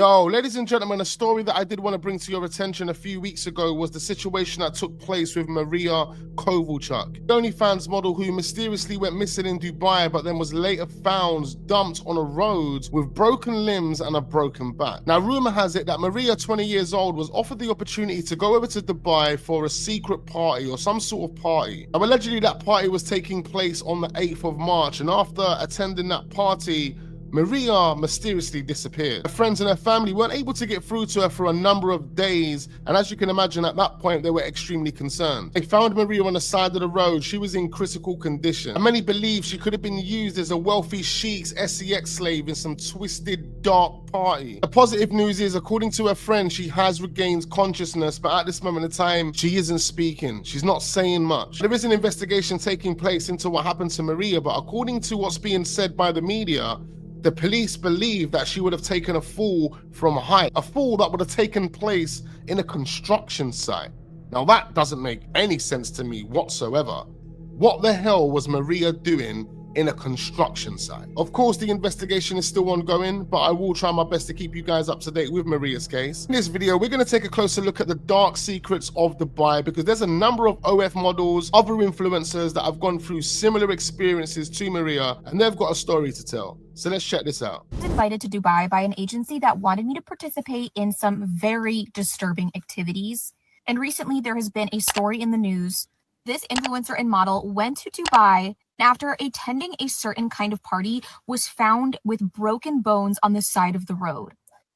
Yo, ladies and gentlemen, a story that I did want to bring to your attention a few weeks ago was the situation that took place with Maria Kovalchuk, the OnlyFans model who mysteriously went missing in Dubai but then was later found dumped on a road with broken limbs and a broken back. Now, rumor has it that Maria, 20 years old, was offered the opportunity to go over to Dubai for a secret party or some sort of party. Now, allegedly that party was taking place on the 8th of March, and after attending that party, Maria mysteriously disappeared. Her friends and her family weren't able to get through to her for a number of days, and as you can imagine, at that point they were extremely concerned. They found Maria on the side of the road. She was in critical condition, and many believe she could have been used as a wealthy sheik's sex slave in some twisted, dark party. The positive news is, according to her friend, she has regained consciousness, but at this moment in time, she isn't speaking. She's not saying much. There is an investigation taking place into what happened to Maria, but according to what's being said by the media, the police believe that she would have taken a fall from height, a fall that would have taken place in a construction site. Now that doesn't make any sense to me whatsoever. What the hell was Maria doing in a construction site? Of course, the investigation is still ongoing, but I will try my best to keep you guys up to date with Maria's case. In this video, we're going to take a closer look at the dark secrets of Dubai, because there's a number of OF models, other influencers that have gone through similar experiences to Maria, and they've got a story to tell. So let's check this out. I was invited to Dubai by an agency that wanted me to participate in some very disturbing activities. And recently there has been a story in the news. This influencer and model went to Dubai, and after attending a certain kind of party, was found with broken bones on the side of the road.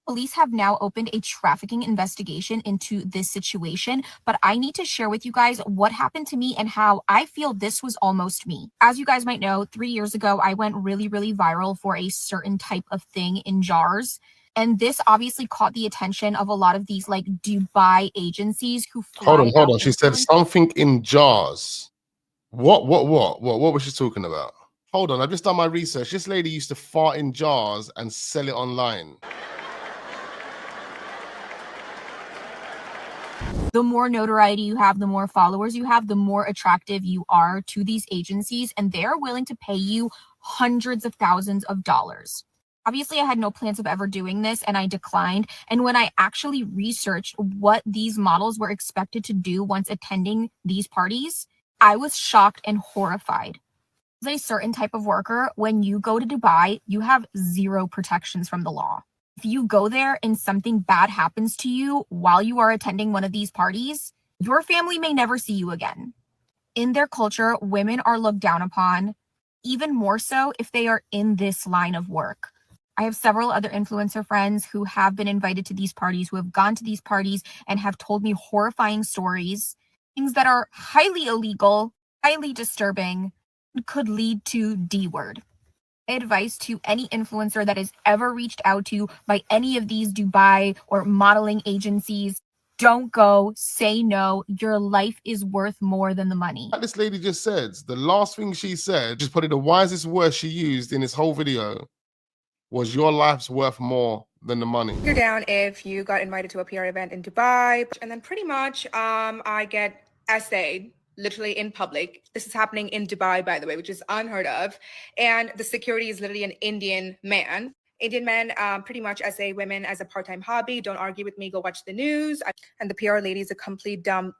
Police have now opened a trafficking investigation into this situation, but I need to share with you guys what happened to me and how I feel this was almost me. As you guys might know, 3 years ago, I went really viral for a certain type of thing in jars. And this obviously caught the attention of a lot of these like Dubai agencies who Hold on. She said something in jars. What was she talking about? Hold on, I've just done my research. This lady used to fart in jars and sell it online. The more notoriety you have, the more followers you have, the more attractive you are to these agencies, and they're willing to pay you hundreds of thousands of dollars. Obviously, I had no plans of ever doing this, and I declined. And when I actually researched what these models were expected to do once attending these parties, I was shocked and horrified. As a certain type of worker, when you go to Dubai, you have zero protections from the law. If you go there and something bad happens to you while you are attending one of these parties, your family may never see you again. In their culture, women are looked down upon, even more so if they are in this line of work. I have several other influencer friends who have been invited to these parties, who have gone to these parties and have told me horrifying stories, things that are highly illegal, highly disturbing, could lead to D-word. Advice to any influencer that is ever reached out to by any of these Dubai or modeling agencies: don't go, say no. Your life is worth more than the money. Like this lady just said, the last thing she said, just probably the wisest word she used in this whole video, was your life's worth more than the money. You're down if you got invited to a PR event in Dubai, and then pretty much I get essayed literally in public. This is happening in Dubai, by the way, which is unheard of. And the security is literally an Indian man. Indian men pretty much essay women as a part-time hobby. Don't argue with me, go watch the news. And the PR lady is a complete dumb.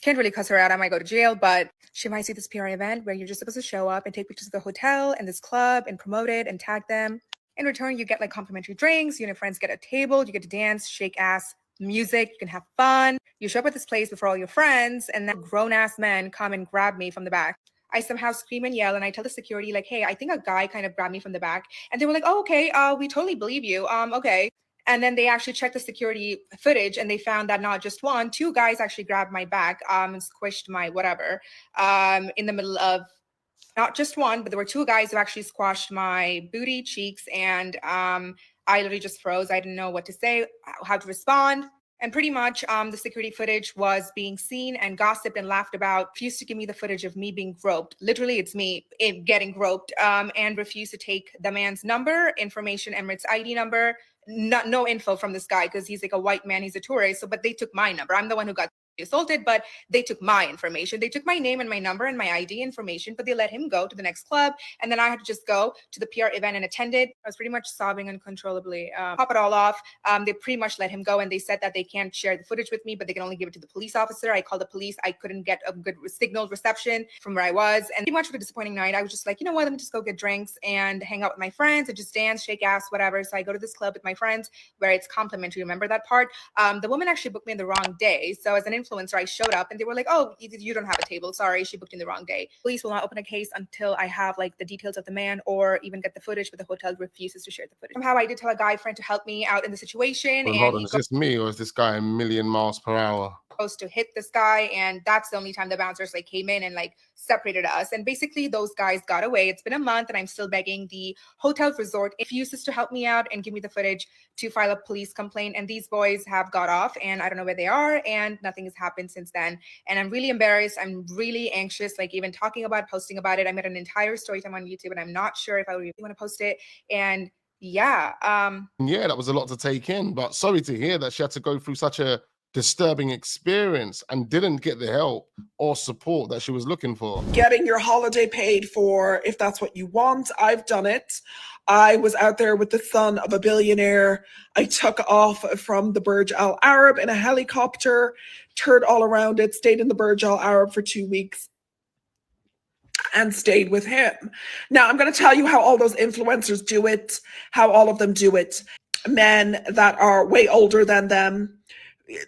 Can't really cuss her out, I might go to jail, but she might see this PR event where you're just supposed to show up and take pictures of the hotel and this club and promote it and tag them. In return, you get like complimentary drinks, you and your friends get a table, you get to dance, shake ass, music, you can have fun. You show up at this place before all your friends, and then grown-ass men come and grab me from the back. I somehow scream and yell, and I tell the security, like, hey, I think a guy kind of grabbed me from the back. And they were like, oh, okay, we totally believe you. Okay. And then they actually checked the security footage, and they found that not just one, two guys actually grabbed my back and squished my whatever in the middle of, not just one, but there were two guys who actually squashed my booty, cheeks, and I literally just froze. I didn't know what to say, how to respond. And pretty much the security footage was being seen and gossiped and laughed about. Refused to give me the footage of me being groped. Literally, it's me getting groped, and refused to take the man's number, information, Emirates ID number. No info from this guy because he's like a white man. He's a tourist. So, but they took my number. I'm the one who got assaulted, but they took my information. They took my name and my number and my ID information, but they let him go to the next club. And then I had to just go to the PR event and attend it. I was pretty much sobbing uncontrollably. Pop it all off. They pretty much let him go, and they said that they can't share the footage with me, but they can only give it to the police officer. I called the police. I couldn't get a good signal reception from where I was. And pretty much with a disappointing night, I was just like, you know what, let me just go get drinks and hang out with my friends and just dance, shake ass, whatever. So I go to this club with my friends where it's complimentary. Remember that part? The woman actually booked me on the wrong day. So as an influencer, I showed up and they were like, oh, you don't have a table. Sorry, she booked in the wrong day. Police will not open a case until I have like the details of the man or even get the footage, but the hotel refuses to share the footage. Somehow I did tell a guy friend to help me out in the situation. Well, and hold on, is this me or is this guy a million miles per hour? Supposed to hit this guy, and that's the only time the bouncers like came in and like separated us. And basically those guys got away. It's been a month and I'm still begging the hotel resort refuses to help me out and give me the footage to file a police complaint. And these boys have got off and I don't know where they are, and nothing has happened since then. And I'm really embarrassed. I'm really anxious, like even talking about posting about it. I made an entire story time on YouTube and I'm not sure if I really want to post it. And yeah, that was a lot to take in, but sorry to hear that she had to go through such a disturbing experience and didn't get the help or support that she was looking for. Getting your holiday paid for, if that's what you want. I've done it. I was out there with the son of a billionaire. I took off from the Burj Al Arab in a helicopter, toured all around it, stayed in the Burj Al Arab for 2 weeks and stayed with him. Now, I'm going to tell you how all those influencers do it, how all of them do it. Men that are way older than them,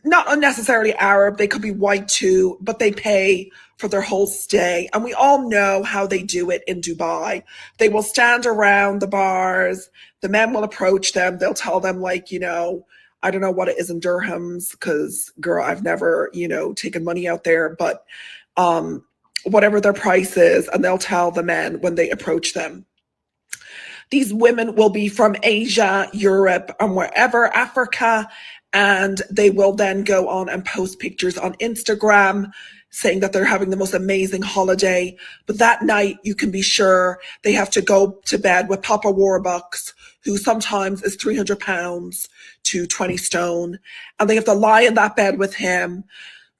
not unnecessarily Arab, they could be white too, but they pay for their whole stay. And we all know how they do it in Dubai. They will stand around the bars, the men will approach them, they'll tell them like, you know, I don't know what it is in dirhams, because girl, I've never, you know, taken money out there, but whatever their price is, and they'll tell the men when they approach them. These women will be from Asia, Europe, and wherever, Africa, and they will then go on and post pictures on Instagram saying that they're having the most amazing holiday. But that night, you can be sure they have to go to bed with Papa Warbucks, who sometimes is 300 pounds to 20 stone. And they have to lie in that bed with him.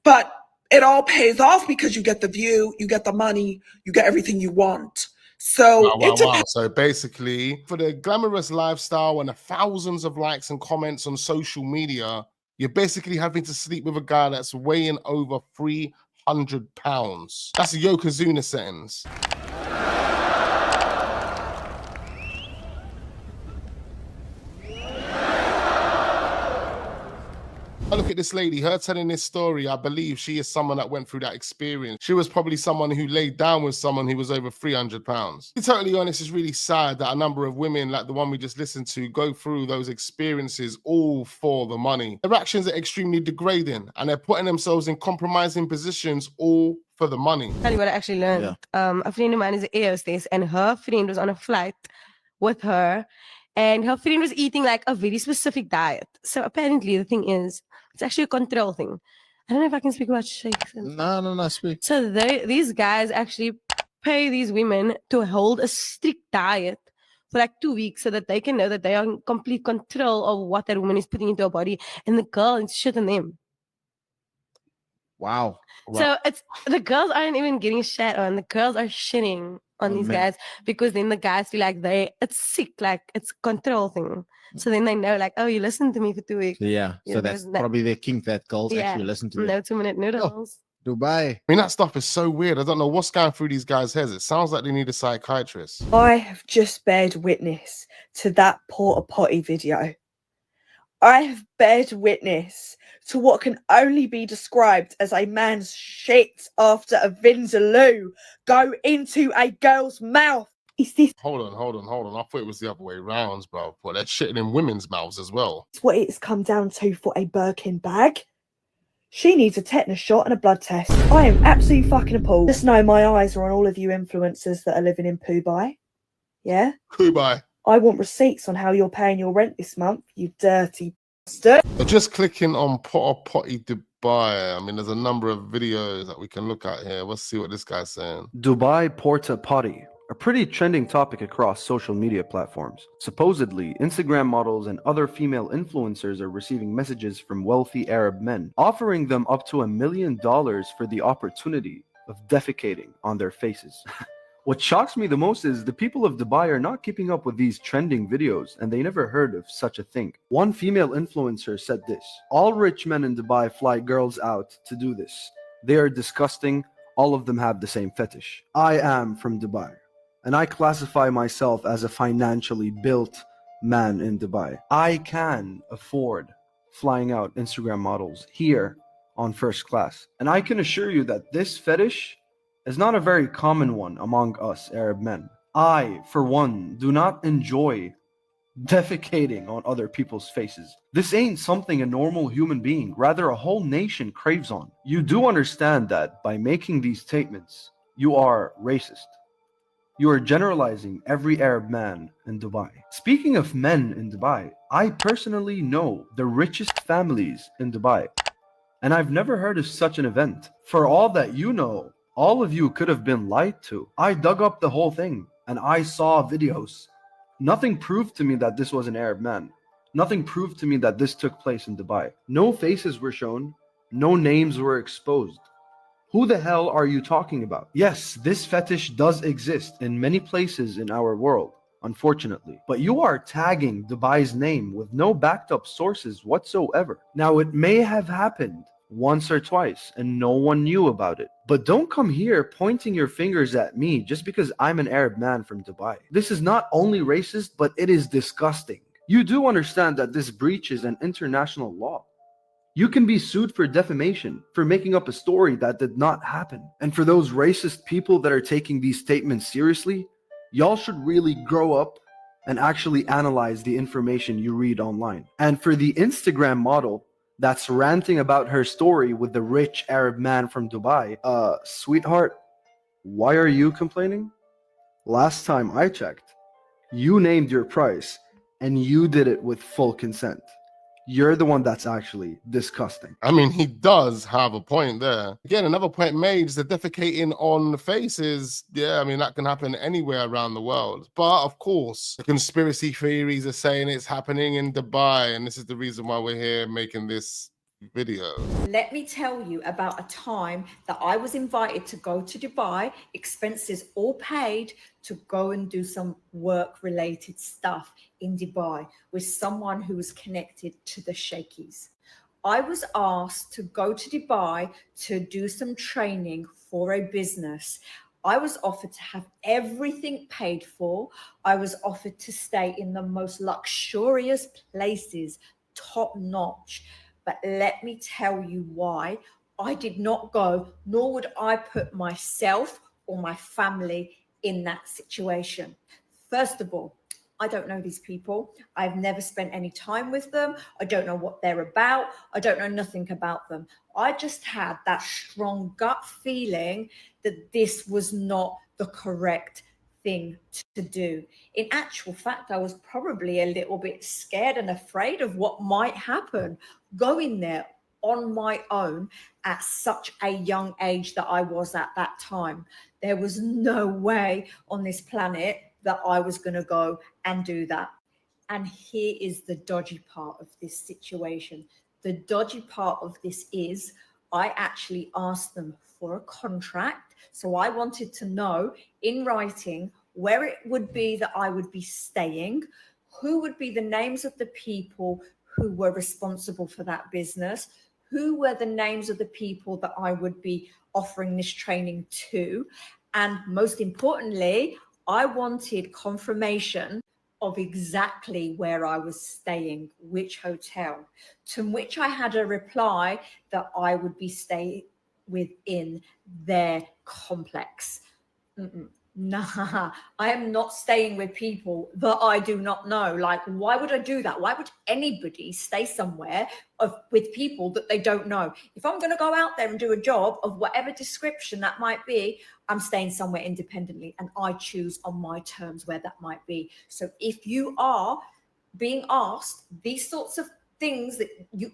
But it all pays off because you get the view, you get the money, you get everything you want. So So basically, for the glamorous lifestyle and the thousands of likes and comments on social media, you're basically having to sleep with a guy that's weighing over 300 pounds. That's a Yokozuna sentence. I look at this lady, her telling this story, I believe she is someone that went through that experience. She was probably someone who laid down with someone who was over 300 pounds. To be totally honest, it's really sad that a number of women like the one we just listened to go through those experiences all for the money. Their actions are extremely degrading and they're putting themselves in compromising positions all for the money. Tell you what I actually learned. Yeah. A friend of mine is an air hostess and her friend was on a flight with her and her friend was eating like a very specific diet. So apparently the thing is, it's actually a control thing. I don't know if I can speak about shakes. No, speak. So these guys actually pay these women to hold a strict diet for like 2 weeks so that they can know that they are in complete control of what that woman is putting into her body. And the girl is shit on them. Wow. So it's the girls aren't even getting shat on. The girls are shitting on these guys because then the guys feel like it's sick, like it's a control thing. So then they know, like, oh, you listened to me for 2 weeks. Yeah. So that's probably their kink, that girls actually listen to them. No 2-minute noodles. Oh, Dubai. I mean, that stuff is so weird. I don't know what's going through these guys' heads. It sounds like they need a psychiatrist. I have just bared witness to that porta-potty video. I have bared witness to what can only be described as a man's shit after a vindaloo go into a girl's mouth. Is this Hold on. I thought it was the other way round, bro. Well, they're shitting in women's mouths as well. what it's come down to for a Birkin bag? She needs a tetanus shot and a blood test. I am absolutely fucking appalled. Just know my eyes are on all of you influencers that are living in Dubai. Yeah? Dubai. I want receipts on how you're paying your rent this month, you dirty bastard. So just clicking on porta-potty Dubai. I mean, there's a number of videos that we can look at here. Let's see what this guy's saying. Dubai porta-potty, a pretty trending topic across social media platforms. Supposedly, Instagram models and other female influencers are receiving messages from wealthy Arab men, offering them up to $1 million for the opportunity of defecating on their faces. What shocks me the most is the people of Dubai are not keeping up with these trending videos, and they never heard of such a thing. One female influencer said this: "All rich men in Dubai fly girls out to do this. They are disgusting. All of them have the same fetish. I am from Dubai, and I classify myself as a financially built man in Dubai. I can afford flying out Instagram models here on first class. And I can assure you that this fetish is not a very common one among us Arab men. I, for one, do not enjoy defecating on other people's faces. This ain't something a normal human being, rather a whole nation craves on. You do understand that by making these statements, you are racist. You are generalizing every Arab man in Dubai. Speaking of men in Dubai, I personally know the richest families in Dubai, and I've never heard of such an event. For all that you know, all of you could have been lied to. I dug up the whole thing, and I saw videos. Nothing proved to me that this was an Arab man. Nothing proved to me that this took place in Dubai. No faces were shown. No names were exposed. Who the hell are you talking about? Yes, this fetish does exist in many places in our world, unfortunately. But you are tagging Dubai's name with no backed up sources whatsoever. Now, it may have happened once or twice and no one knew about it. But don't come here pointing your fingers at me just because I'm an Arab man from Dubai. This is not only racist, but it is disgusting. You do understand that this breaches an international law. You can be sued for defamation, for making up a story that did not happen. And for those racist people that are taking these statements seriously, y'all should really grow up and actually analyze the information you read online. And for the Instagram model that's ranting about her story with the rich Arab man from Dubai, sweetheart, why are you complaining? Last time I checked, you named your price and you did it with full consent. You're the one that's actually disgusting. I mean, he does have a point there. Again, another point made is the defecating on faces. Yeah, I mean, that can happen anywhere around the world. But of course, the conspiracy theories are saying it's happening in Dubai. And this is the reason why we're here making this video. Let me tell you about a time that I was invited to go to Dubai, expenses all paid, to go and do some work-related stuff in Dubai with someone who was connected to the Sheikhs. I was asked to go to Dubai to do some training for a business. I was offered to have everything paid for. I was offered to stay in the most luxurious places, top notch. But let me tell you why I did not go, nor would I put myself or my family in that situation. First of all, I don't know these people. I've never spent any time with them. I don't know what they're about. I don't know nothing about them. I just had that strong gut feeling that this was not the correct thing to do. In actual fact, I was probably a little bit scared and afraid of what might happen going there on my own at such a young age that I was at that time. There was no way on this planet that I was going to go and do that. And here is the dodgy part of this situation. The dodgy part of this is I actually asked them for a contract. So I wanted to know in writing where it would be that I would be staying, who would be the names of the people who were responsible for that business, who were the names of the people that I would be offering this training to. And most importantly, I wanted confirmation of exactly where I was staying, which hotel, to which I had a reply that I would be staying within their complex. Nah, I am not staying with people that I do not know. Like, why would I do that? Why would anybody stay somewhere with people that they don't know? If I'm going to go out there and do a job of whatever description that might be, I'm staying somewhere independently, and I choose on my terms where that might be. So if you are being asked these sorts of things that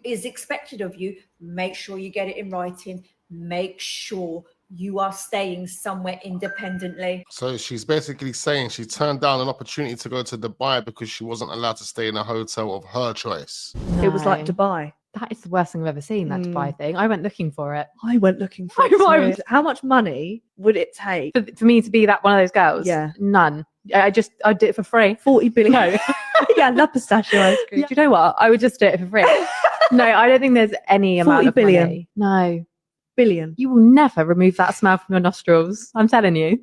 is expected of you, make sure you get it in writing. Make sure you are staying somewhere independently. So she's basically saying she turned down an opportunity to go to Dubai because she wasn't allowed to stay in a hotel of her choice. It was like No. Dubai. That is the worst thing I've ever seen, that Dubai thing. I went looking for it. I went looking for it. Right. Too. How much money would it take? For me to be that one of those girls? Yeah. None. I'd do it for free. 40 billion. No. Yeah, I love pistachio ice cream. Do you know what? I would just do it for free. No, I don't think there's any amount 40 of billion. money. No. Billion. You will never remove that smell from your nostrils. I'm telling you.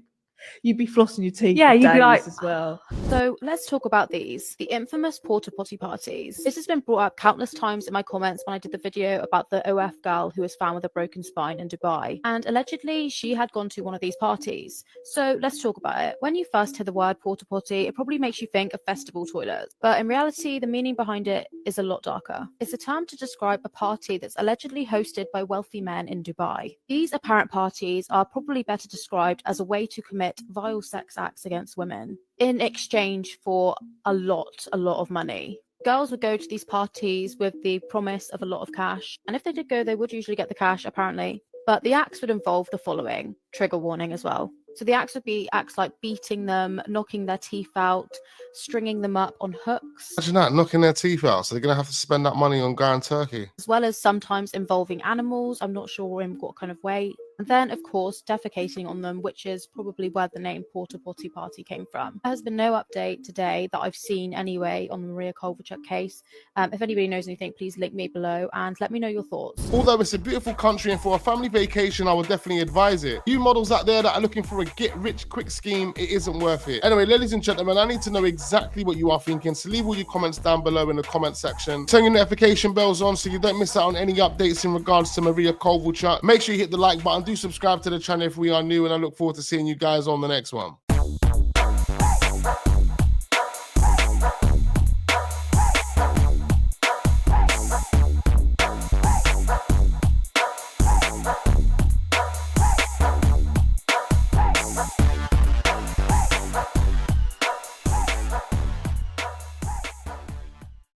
You'd be flossing your teeth. Yeah, for you'd be days like- as well. So let's talk about these, the infamous porta-potty parties. This has been brought up countless times in my comments when I did the video about the OF girl who was found with a broken spine in Dubai. And allegedly, she had gone to one of these parties. So let's talk about it. When you first hear the word porta-potty, it probably makes you think of festival toilets. But in reality, the meaning behind it is a lot darker. It's a term to describe a party that's allegedly hosted by wealthy men in Dubai. These apparent parties are probably better described as a way to commit vile sex acts against women in exchange for a lot of money. Girls would go to these parties with the promise of a lot of cash, and if they did go, they would usually get the cash, apparently. But the acts would involve the following, trigger warning as well. So the acts would be acts like beating them, knocking their teeth out, stringing them up on hooks, Imagine that, knocking their teeth out. So they're going to have to spend that money on going turkey. as well as sometimes involving animals. I'm not sure in what kind of way. And then, of course, defecating on them, which is probably where the name porta-potty party came from. There has been no update today that I've seen anyway on the Maria Kovalchuk case. If anybody knows anything, please link me below and let me know your thoughts. Although it's a beautiful country and for a family vacation, I would definitely advise it. You models out there that are looking for a get-rich-quick scheme, it isn't worth it. Anyway, ladies and gentlemen, I need to know exactly what you are thinking, so leave all your comments down below in the comment section. Turn your notification bells on so you don't miss out on any updates in regards to Maria Kovalchuk. Make sure you hit the like button, do subscribe to the channel if we are new, and I look forward to seeing you guys on the next one.